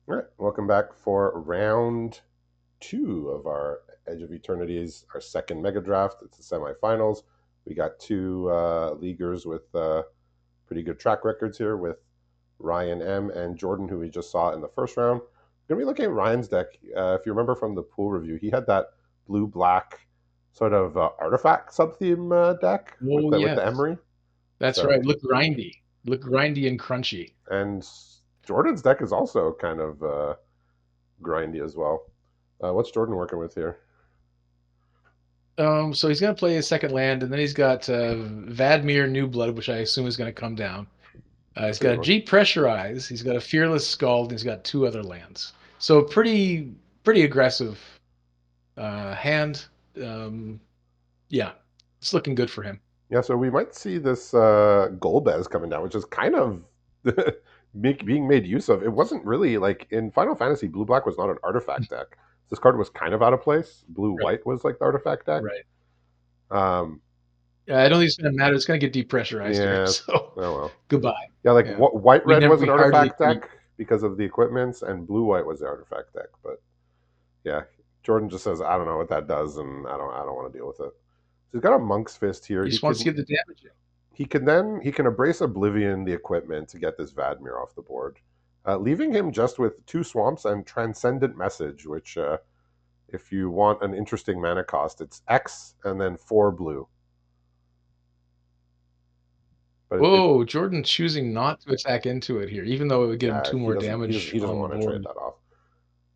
All right, welcome back for round two of our Edge of Eternities, our second Megadraft. It's the semifinals. We got two leaguers with pretty good track records here with Ryan M. and Jordan, who we just saw in the first round. We're going to be looking at Ryan's deck. If you remember from the pool review, he had that blue-black sort of artifact sub-theme deck with Oh, the yes. Emery. That's So, right. Look grindy. Look grindy and crunchy. and Jordan's deck is also kind of grindy as well. What's Jordan working with here? So he's going to play his second land, and then he's got Vadmir New Blood, which I assume is going to come down. He's That's a good got a one. G Pressurize. He's got a Fearless Scald, and he's got two other lands. So pretty aggressive hand. Um, yeah, it's looking good for him. Yeah, so we might see this Golbez coming down, which is kind of being made use of. It wasn't really like in Final Fantasy, Blue Black was not an artifact deck. This card was kind of out of place. Blue Right, White was like the artifact deck. right. Um, I don't think it's going to matter. It's going to get depressurized here. yeah, So oh well. goodbye. Yeah, like Yeah, White Red was an we hardly artifact see. deck because of the equipments, and Blue White was the artifact deck. But yeah, Jordan just says I don't know what that does, and I don't want to deal with it. So he's got a Monk's Fist here. He just wants to get the damage in. He can embrace Oblivion, the equipment, to get this Vadmir off the board, leaving him just with two swamps and Transcendent Message, which, if you want an interesting mana cost, it's X and then 4 blue. But Whoa, Jordan choosing not to attack into it here, even though it would get him yeah, two more damage he doesn't on the want to trade board.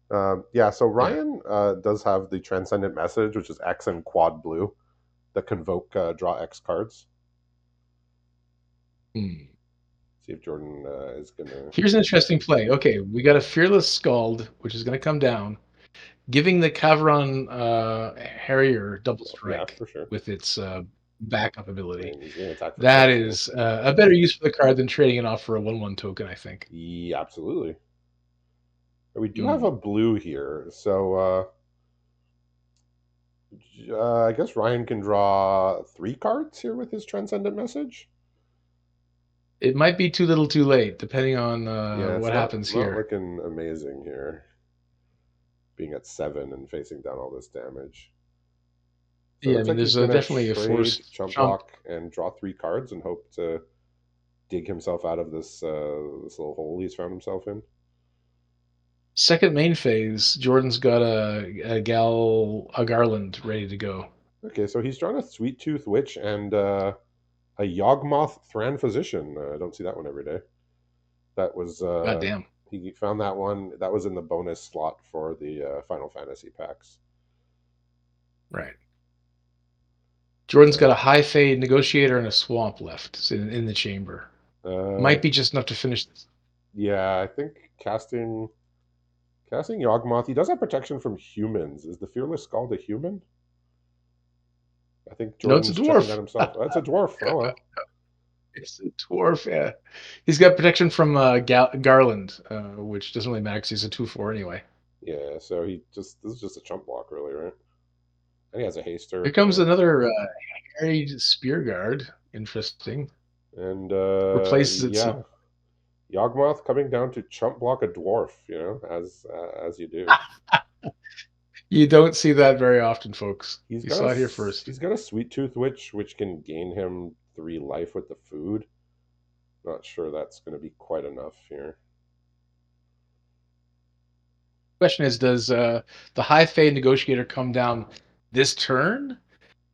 that off. Yeah, so Yeah. Ryan does have the Transcendent Message, which is X and quad blue that convoke draw X cards. Hmm. See if Jordan is gonna. Here's an interesting play. Okay, we got a Fearless Scald, which is going to come down, giving the Cavron Harrier double Yeah, strike for sure. with its backup I ability. mean, he's gonna attack for That 6 too. is a better use for the card than trading it off for a 1/1 token, I think. Yeah, absolutely. We do have Hmm. a blue here, so I guess Ryan can draw 3 cards here with his Transcendent Message. It might be too little too late, depending on Yeah, it's what happens not here. looking amazing here, being at 7 and facing down all this damage. So it Yeah, I looks mean, like he's there's gonna definitely a trade forced Chump jump. Block and draw 3 cards and hope to dig himself out of this little hole he's found himself in. Second main phase, Jordan's got a Garland ready to go. Okay, so he's drawn a Sweet Tooth Witch and a Yawgmoth Thran Physician. I don't see that one every day. That was God damn. he found that one. That was in the bonus slot for the Final Fantasy packs. Right. Jordan's got So a high fade negotiator and a swamp left in the chamber. uh, Might be just enough to finish this. yeah, I think casting Yawgmoth. He does have protection from humans. Is the Fearless Scald a human? I think No, it's a Jordan's checking that dwarf. himself. Oh, that's a dwarf. Oh well. It's a dwarf. Yeah, he's got protection from Garland, which doesn't really matter because he's a 2/4 anyway. Yeah. So he just this is just a chump block, really, right? And he has a Here haster. comes Yeah. another harried spear guard. Interesting. And Replaces itself. yeah, Yawgmoth coming down to chump block a dwarf. You know, as you do. You don't see that very often, folks. You saw it here first. He's got a Sweet Tooth Witch, which can gain him 3 life with the food. Not sure that's going to be quite enough here. Question is, does the high fade negotiator come down this turn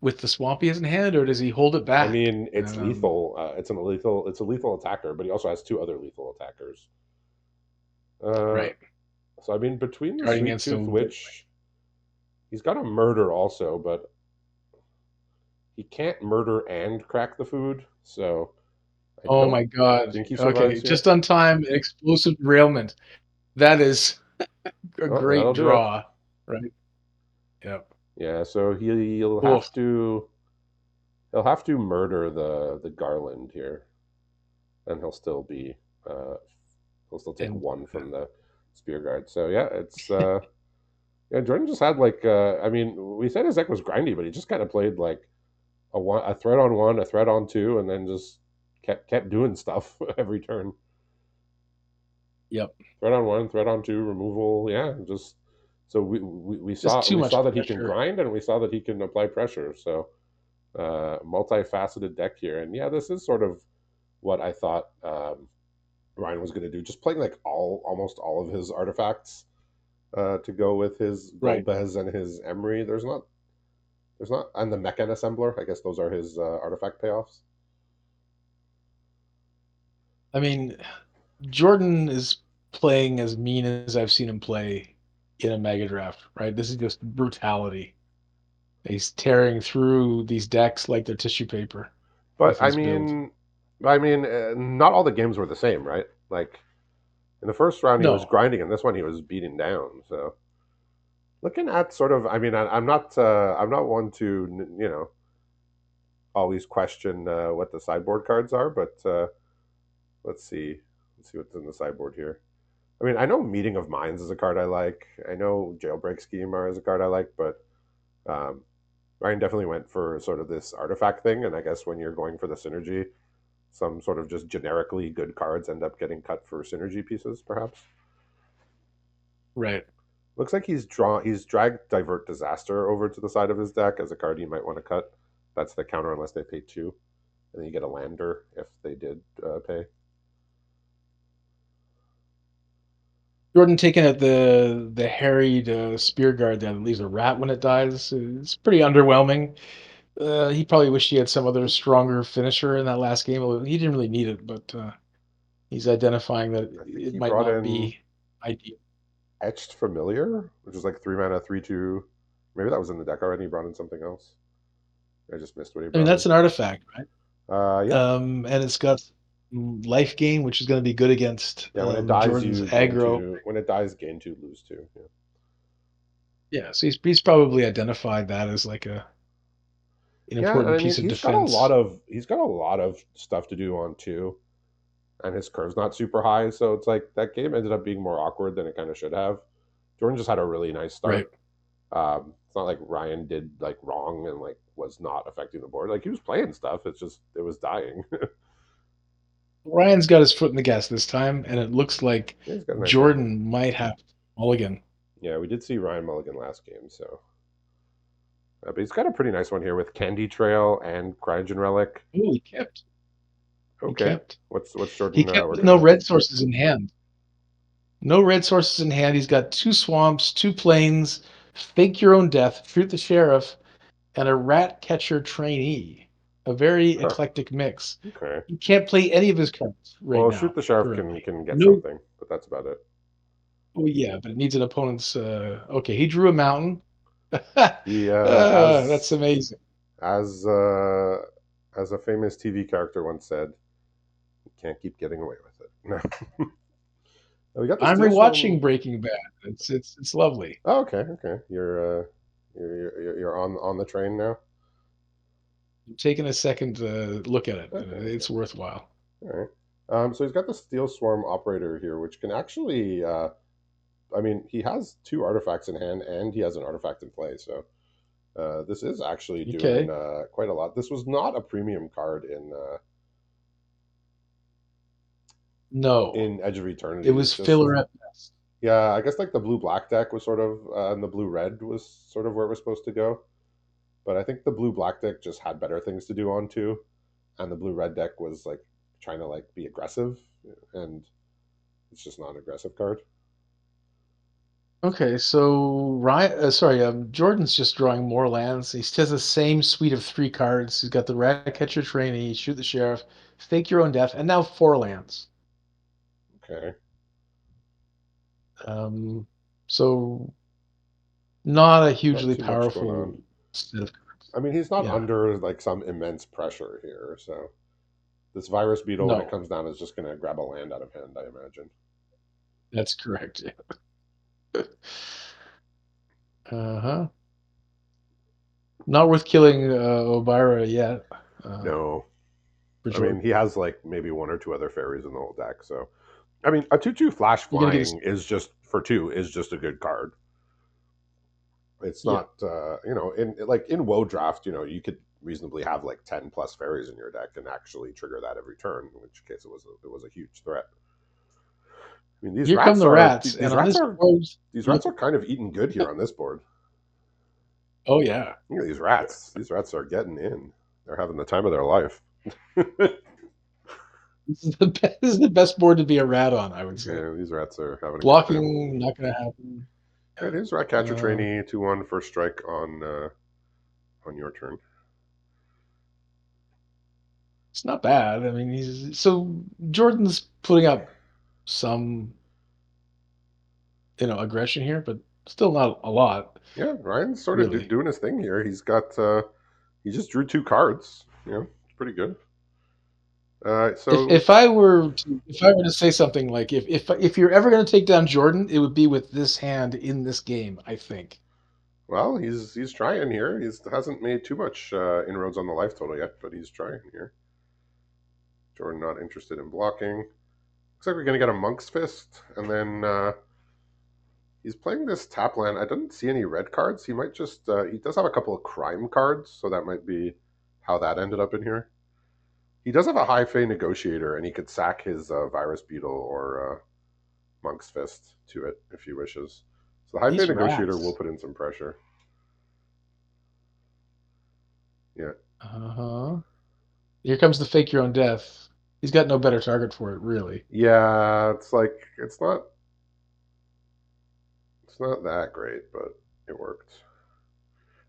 with the swampies in hand, or does he hold it I back? mean, it's lethal. It's a lethal attacker, but he also has 2 other lethal attackers. Uh, Right. so I mean, between the Guarding Sweet against Tooth him. Witch, he's got a murder also, but he can't murder and crack the food. So I Oh don't my God. think he Okay, survives here. just on time, explosive derailment. That is a Oh, great that'll do it. draw, right? Yep. Yeah, so Oof. he'll have to murder the Garland here, and uh, he'll still take And 1 yeah. from the spear guard. So yeah, it's yeah. Jordan just had I mean, we said his deck was grindy, but he just kind of played like a threat on 1, a threat on 2, and then just kept doing stuff every turn. Yep. Threat on one, threat on two, removal. Yeah, just so we Just saw too we much saw that he can pressure. grind and we saw that he can apply pressure. So multifaceted deck here, and yeah, this is sort of what I thought Ryan was going to do. Just playing like almost all of his artifacts to go with his Right. Golbez and his Emery. There's not, and the Mechan Assembler. I guess those are his artifact payoffs. I mean, Jordan is playing as mean as I've seen him play in a mega draft, right? This is just brutality. He's tearing through these decks like they're tissue paper But with his build. not all the games were the same, right? Like in the first round, he was No, grinding, and this one he was beating down. So looking at sort of, I'm not one to always question what the sideboard cards are, but let's see, what's in the sideboard here. I mean, I know Meeting of Minds is a card I like. I know Jailbreak Schema is a card I like, but um, Ryan definitely went for sort of this artifact thing, and I guess when you're going for the synergy, some sort of just generically good cards end up getting cut for synergy pieces, perhaps. right. Looks like he's dragged Divert Disaster over to the side of his deck as a card you might want to cut. That's the counter unless they pay two, and then you get a lander if they did pay. Jordan taking out the harried spear guard that leaves a rat when it dies. It's pretty underwhelming. He probably wished he had some other stronger finisher in that last game. Although he didn't really need it, but he's identifying that I think it he might brought not in be ideal. Etched Familiar, which is like 3 mana, 3/2. Maybe that was in the deck already. He brought in something else. I just missed what he I mean, brought in. that's an artifact, right? Yeah, And it's got life gain, which is going to be good against yeah. When it dies, Jordan's you gain aggro. two. When it dies, gain two, lose two. Yeah, Yeah, so he's probably identified that as like an yeah. And important I mean, piece of defense. he's got a lot of stuff to do on two, and his curve's not super high. So it's like that game ended up being more awkward than it kind of should have. Jordan just had a really nice Right. start. It's not like Ryan did like wrong and like was not affecting the board. Like he was playing stuff. It's just it was dying. Ryan's got his foot in the gas this time, and it looks like Yeah, he's got a nice hand here. Jordan might have mulligan. Yeah, we did see Ryan Mulligan last game, so but he's got a pretty nice one here with Candy Trail and Cryogen Relic. Oh, he kept. He Okay, kept. what's He Jordan kept with working no with? red sources in hand. No red sources in hand. He's got two swamps, two plains, fake your own death, shoot the sheriff, and a rat catcher trainee. A very Huh. eclectic mix. Okay. He can't play any of his cards right Well, Shoot now, the Sheriff currently. can get No. something, but that's about it. Oh yeah, but it needs an opponent's. Okay, he drew a mountain. He That's amazing. as uh, as a famous TV character once said, "You can't keep getting away with it." No. We got the I'm Steel Swarm. rewatching Breaking Bad. It's lovely. Oh, okay, okay. You're on the train now. I'm taking a second look at it. Okay, okay. It's worthwhile. All right. So he's got the Steel Swarm operator here, which can actually. I mean, he has two artifacts in hand, and he has an artifact in play. So this is actually doing Okay. quite a lot. This was not a premium card No, in Edge of it Eternities. was This was filler at best. yeah. I guess like the blue black deck was sort of, and the blue red was sort of where it was supposed to go. But I think the blue black deck just had better things to do on two, and the blue red deck was like trying to like be aggressive, and it's just not an aggressive card. Okay, so Ryan, sorry, Jordan's just drawing more lands. He has the same suite of three cards. He's got the rat catcher trainee, shoot the sheriff, fake your own death, and now four lands. Okay, Um, so not a not hugely too much going on. powerful set of cards. I mean, he's not Yeah, under like some immense pressure here, so this virus beetle when it no, comes down is just going to grab a land out of hand, I imagine. that's correct. Uh-huh. Not worth killing Obira yet. Uh, No, for I mean Jordan. he has like maybe one or two other fairies in the whole deck. So I mean, a 2/2 flash You're gonna get his. flying is just for two is just a good card. It's Yeah, not in like in woe draft, you could reasonably have like 10 plus fairies in your deck and actually trigger that every turn, in which case it was a huge threat. I mean, these Here come rats the are rats, and these on rats this are board, these look rats are kind of eating good here on this board. oh yeah. Look at these rats. These rats are getting in. They're having the time of their life. This is the best board to be a rat on, I would say. Yeah, these rats are having a good time. Blocking, not gonna happen. It is rat Yeah. catcher trainee 2-1 first strike on your turn. It's not bad. I mean, he's so Jordan's putting up some, aggression here, but still not a lot, Yeah, Ryan's sort of really. doing his thing here. He just drew 2 cards. It's pretty good. If So if I were to if I were to say something like if you're ever going to take down Jordan, it would be with this hand in this game, I think. well, he's trying here. He hasn't made too much inroads on the life total yet, but he's trying here. Jordan not interested in blocking. Looks like we're gonna get a Monk's Fist, and then he's playing this tap land. I didn't see any red cards. He might just he does have a couple of crime cards, so that might be how that ended up in here. He does have a High Fey Negotiator, and he could sack his Virus Beetle or Monk's Fist to it if he wishes. So the High Fey These Negotiator will rats. put in some pressure. Yeah. Uh-huh. Here comes the fake your own death. He's got no better target for it, really. Yeah, it's like it's not that great, but it worked.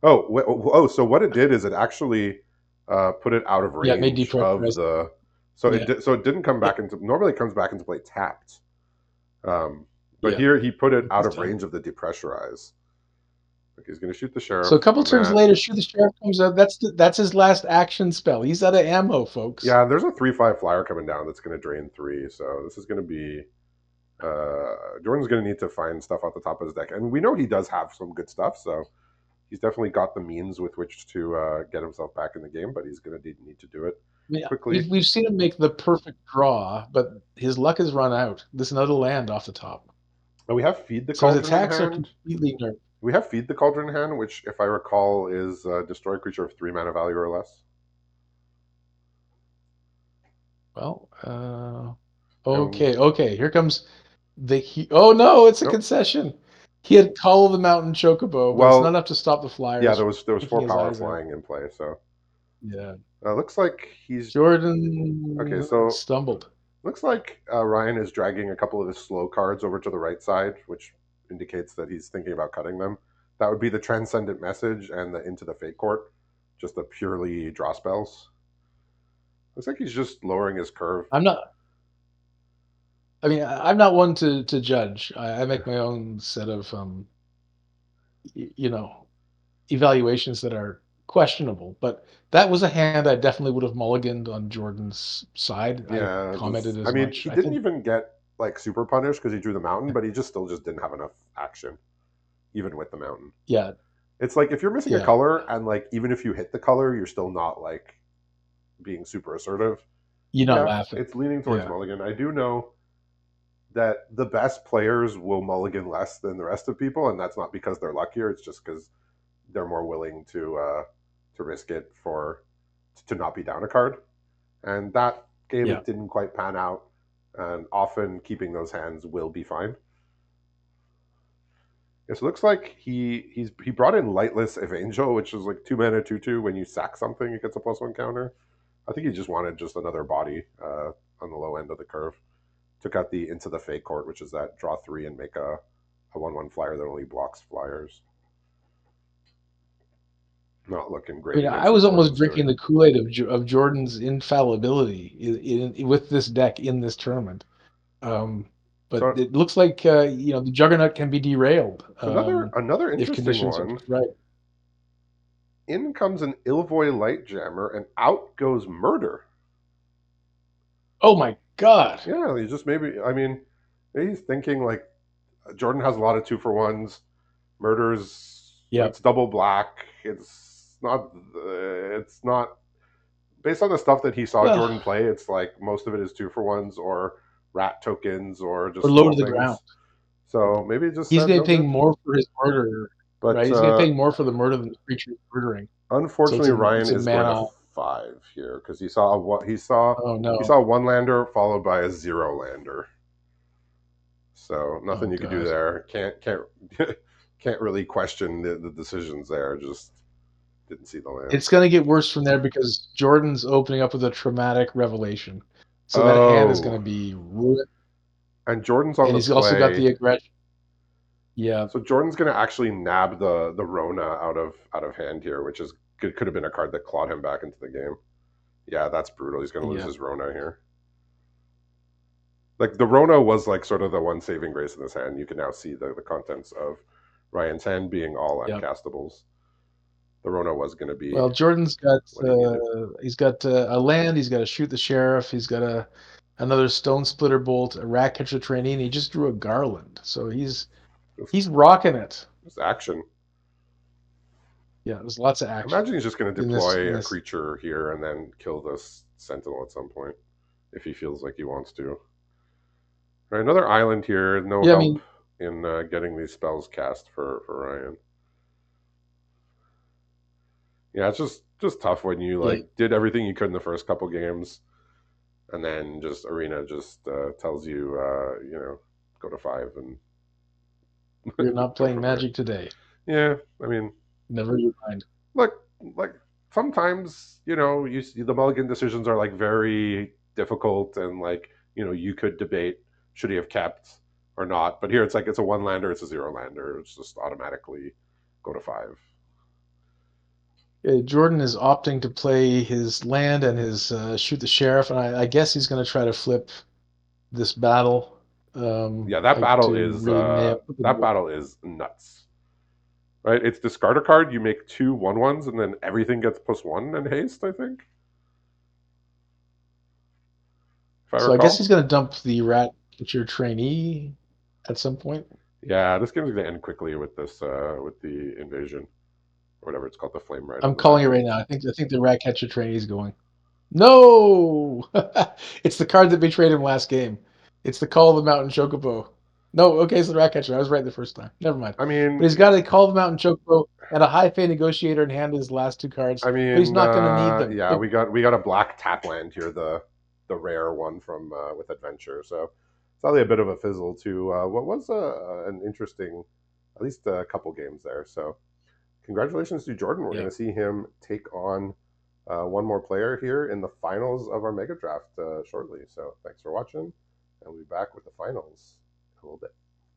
So what it did is it actually put it out of Yeah, it made range of depressurized. the. So Yeah. so it didn't come Yeah. back into. Normally, it comes back into play tapped, but Yeah. here he put it out He's of done. range of the depressurize. Like he's going to shoot the So sheriff a couple on turns that. later, shoot the sheriff comes out. That's his last action spell. He's out of ammo, folks. Yeah, there's a 3/5 flyer coming down that's going to drain 3. So this is going to be. Jordan's going to need to find stuff at the top of his deck, and we know he does have some good stuff. So he's definitely got the means with which to get himself back in the game, but he's going to need to do it Yeah, quickly. we've seen him make the perfect draw, but his luck has run out. This is another land off the top. And we have Feed the So his Cauldron in attacks are hand. completely nerfed. We have Feed the Cauldron in hand, which, if I recall, is destroy a creature of 3 mana value or less. Well, And okay. Here comes oh no, it's a nope. concession. He had Call of the Mountain Chocobo, but it's not Well, enough to stop the yeah, flyers there was from four taking his power eyes out. flying in play, so Yeah. looks like he's okay. Jordan So stumbled. looks like Ryan is dragging a couple of his slow cards over to the right side, which indicates that he's thinking about cutting them. That would be the Transcendent Message and the Into the Fate Court, just the purely draw spells. Looks like he's just lowering his curve. I'm not I mean, I'm not one to judge. I make my own set of you know, evaluations that are questionable, but that was a hand I definitely would have mulliganed on Jordan's side. I Yeah, commented I as mean, much. he I didn't think, even get like super punished because he drew the mountain, but he just still just didn't have enough action, even with the mountain. yeah, It's like if you're missing a yeah, color and like even if you hit the color, you're still not like being super assertive. you're not Yeah, laughing. it's leaning towards Yeah, mulligan. I do know that the best players will mulligan less than the rest of people, and that's not because they're luckier. It's just because they're more willing to risk it for to not be down a card. And that game, yeah. it didn't quite pan out. And often keeping those hands will be fine. Yes, it looks like he brought in Lightless Evangel, which is like 2 mana 2/2. When you sack something, it gets a +1 counter. I think he just wanted just another body on the low end of the curve. Took out the Into the Fake Court, which is that draw 3 and make a 1/1 flyer that only blocks flyers. Not looking I great mean, I against what was almost Jordan's drinking doing. the Kool-Aid of Jordan's infallibility with this deck in this tournament. Um, but So it looks like the Juggernaut can be derailed so another if interesting conditions are one. just right. In comes an Ilvoy Light Jammer, and out goes Murder. Oh my God! Yeah, he just maybe he's thinking like Jordan has a lot of 2-for-1s. Murder's Yep. it's double black. It's not based on the stuff that he saw Well, Jordan play. It's like most of it is 2-for-1s or rat tokens or or just low little to the ground. things. So maybe he just He's said gonna no be paying good. more for his murder, But right? He's gonna pay more for the murder than the creature he's murdering. So unfortunately, it's Ryan a is going to mana. 5 here because he saw what he saw. Oh He no! saw one lander followed by a 0 lander. So Oh nothing you could do god. there. Can't can't really question the decisions there. Just didn't see the land. It's gonna get worse from there because Jordan's opening up with a traumatic revelation. So that hand is Oh, gonna be ruined, and Jordan's on and the he's also got play. the aggression. Yeah, So Jordan's going to actually nab the Rona out of hand here, which is could have been a card that clawed him back into the game. Yeah, that's brutal. He's going to lose yeah, his Rona here. Like the Rona was like sort of the one saving grace in this hand. You can now see the contents of Ryan's hand being all yeah. uncastables. The Rona was going to be Well, Jordan's got, what he needed. he's got, a land, he's gotta shoot the sheriff, he's got a another stone splitter bolt, a rat catcher trainee, and he just drew a garland. So Just, he's rocking it. just action. Yeah, there's lots of action Imagine he's just going to in this in deploy a this. creature here and then kill this Sentinel at some point if he feels like he wants to. Right, another island here. No Yeah, I help mean, in getting these spells cast for Ryan. Yeah, it's just tough when you yeah, like did everything you could in the first couple games, and then just arena just tells you go to 5 and you're not go playing from there. Magic today. Yeah, I mean, Never you mind. look, like sometimes you see the mulligan decisions are like very difficult, and like you could debate should he have kept or not, but here it's like it's a one lander, it's a zero lander, it's just automatically go to 5. Jordan is opting to play his land and his shoot the sheriff, and I guess he's going to try to flip this battle, Yeah, that like battle to is really nail. Put the nail. nuts. Right? It's discard a card, you make two 1/1s, and then everything gets +1 and haste, I think, if I So I guess he's recall. going to dump the rat catcher trainee at some point. Yeah, this game's gonna end quickly with this with the invasion. Or whatever it's called, the flame right I'm on the calling back. it right now. I think the rat catcher trainee is going. No, it's the card that betrayed him last game. It's the Call of the Mountain Chocobo. No, okay, it's the rat catcher. I was right the first time. Never mind. I But he's mean got a Call of the Mountain Chocobo and a High Fate Negotiator in hand his last two cards, but he's not going to need them. yeah, we got a black tap land here, the rare one from with adventure. So it's probably a bit of a fizzle to what was an interesting, at least a couple games there. So congratulations to Jordan. We're Yeah. going to see him take on one more player here in the finals of our Mega Draft shortly. So thanks for watching, and we'll be back with the finals in a little bit.